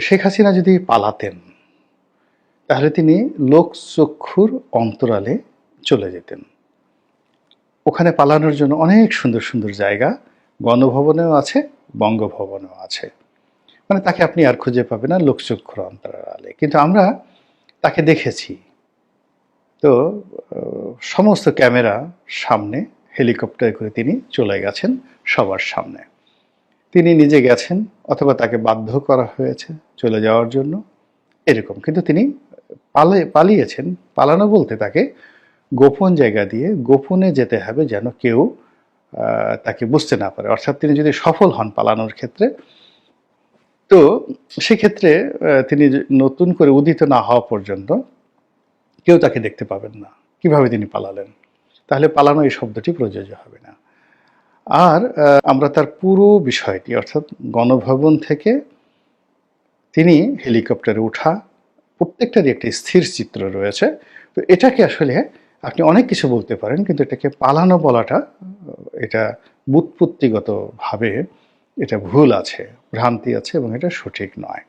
শেখ হাসিনা যদি পালাতেন তাহলে তিনি লোকচক্ষুর অন্তরালে চলে যেতেন। ওখানে পালানোর জন্য অনেক সুন্দর সুন্দর জায়গা গণভবনেও আছে, বঙ্গভবনেও আছে। মানে তাকে আপনি আর খুঁজে পাবেন না লোকচক্ষুর অন্তরালে। কিন্তু আমরা তাকে দেখেছি। তো সমস্ত ক্যামেরা সামনে হেলিকপ্টারে করে তিনি চলে গেছেন সবার সামনে। তিনি নিজে গেছেন অথবা তাকে বাধ্য করা হয়েছে চলে যাওয়ার জন্য, এরকম। কিন্তু তিনি পালিয়েছেন। পালানো বলতে তাকে গোপন জায়গা দিয়ে গোপনে যেতে হবে যেন কেউ তাকে বুঝতে না পারে। অর্থাৎ তিনি যদি সফল হন পালানোর ক্ষেত্রে, তো সেক্ষেত্রে তিনি নতুন করে উদিত না হওয়া পর্যন্ত কেউ তাকে দেখতে পাবেন না কিভাবে তিনি পালালেন। তাহলে পালানো এই শব্দটি প্রযোজ্য হবে না। আর আমরা তার পুরো বিষয়টি, অর্থাৎ গণভবন থেকে তিনি হেলিকপ্টারে ওঠা, প্রত্যেকটারই একটি স্থির চিত্র রয়েছে। তো এটাকে আসলে আপনি অনেক কিছু বলতে পারেন, কিন্তু এটাকে পালানো বলাটা এটা ব্যুৎপত্তিগতভাবে এটা ভুল আছে, ভ্রান্তি আছে এবং এটা সঠিক নয়।